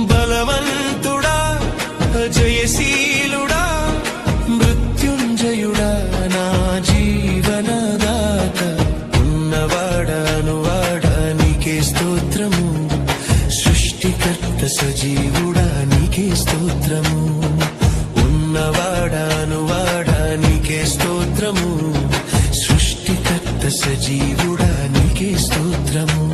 బలవంతుడా జయశీలుడా మృత్యుంజయుడా నా జీవనదాత ఉన్నవాడా నీకే స్తోత్రము సృష్టికర్త సజీవుడా నీకే స్తోత్రము ఉన్నవాడా నీకే స్తోత్రము సృష్టికర్త సజీవుడా నీకే స్తోత్రము